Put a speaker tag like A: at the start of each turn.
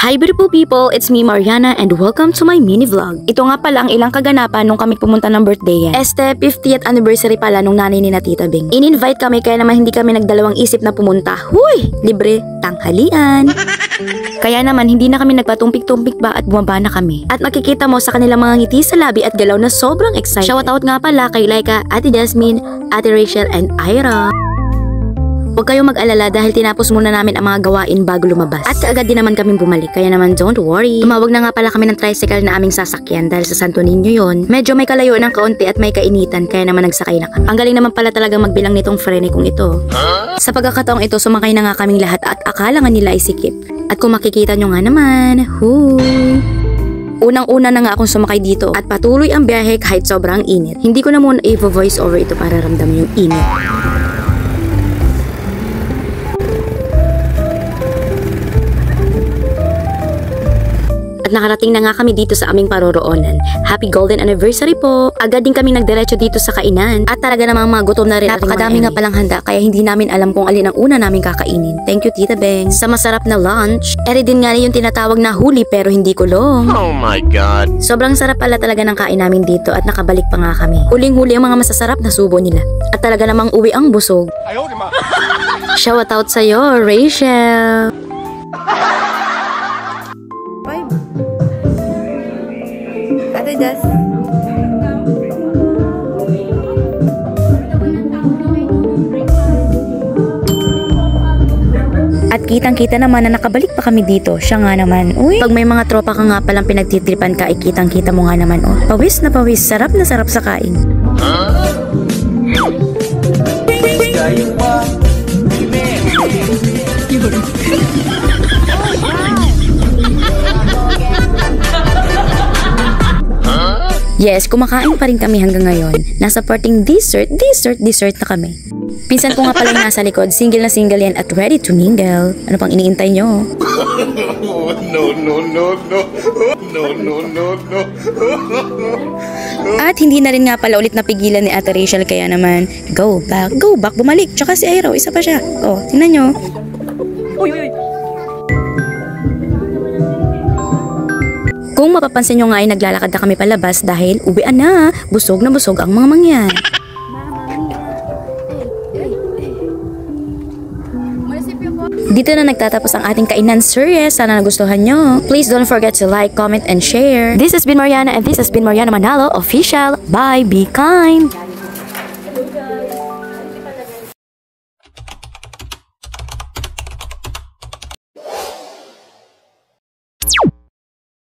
A: Hi beautiful people, it's me Mariana and welcome to my mini vlog. Ito nga pala ang ilang kaganapan nung kami pumunta ng birthday yan. 50th anniversary pala nung nanay ni na Tita Bing. In-invite kami kaya naman hindi kami nagdalawang isip na pumunta. Huy! Libre tanghalian! Kaya naman hindi na kami nagpatumpik-tumpik ba at bumaba na kami. At makikita mo sa kanilang mga ngiti sa labi at galaw na sobrang excited. Shoutout nga pala kay Laika, Ate Jasmine, Ate Rachel and Ira. Huwag kayong mag-alala dahil tinapos muna namin ang mga gawain bago lumabas. At kaagad din naman kaming bumalik, kaya naman don't worry. Tumawag na nga pala kami ng tricycle na aming sasakyan dahil sa Santo Niño yon. Medyo may kalayo ng kaunti at may kainitan kaya naman nagsakay na kami. Ang galing naman pala talagang magbilang nitong frene kong ito. Sa pagkakataong ito, sumakay na nga kaming lahat at akala nga nila ay sikip. At kung makikita nyo nga naman, unang-una na nga akong sumakay dito at patuloy ang biyahe kahit sobrang init. Hindi ko na muna i-voice over ito para ramdaman yung init. Nakarating na nga kami dito sa aming paroroonan. Happy golden anniversary po! Agad din kami nagdiretso dito sa kainan. At talaga namang mga gutom na rin. Napakadami nga palang handa kaya hindi namin alam kung alin ang una namin kakainin. Thank you Tita Beng. Sa masarap na lunch, eri din nga yung tinatawag na huli pero hindi kulong. Oh my God! Sobrang sarap pala talaga ng kain namin dito at nakabalik pa nga kami. Huling-huli ang mga masasarap na subo nila. At talaga namang uwi ang busog. Shoutout sa'yo, Rachel! Ate Jess. At kitang-kita naman na nakabalik pa kami dito. Siya nga naman. Uy, pag may mga tropa ka nga palang pinagtitripan ka, kitang-kita mo nga naman. Oh, pawis na pawis. Sarap na sarap sa kain. Yes, kumakain pa rin kami hanggang ngayon. Nasa parting dessert na kami. Pinsan ko nga pala yung nasa likod, single na single yan at ready to mingle. Ano pang iniintay nyo? No. At hindi na rin nga pala ulit napigilan ni Ate Rachel kaya naman, go back, bumalik. Tsaka si Ira, isa pa siya. Oh, tingnan nyo. Uy. Kung mapapansin nyo nga ay naglalakad na kami palabas dahil uwian na, busog na busog ang mga mangyan. Dito na nagtatapos ang ating kainan, serious. Sana nagustuhan nyo. Please don't forget to like, comment, and share. This has been Mariana and this has been Mariana Manalo Official. Bye, be kind!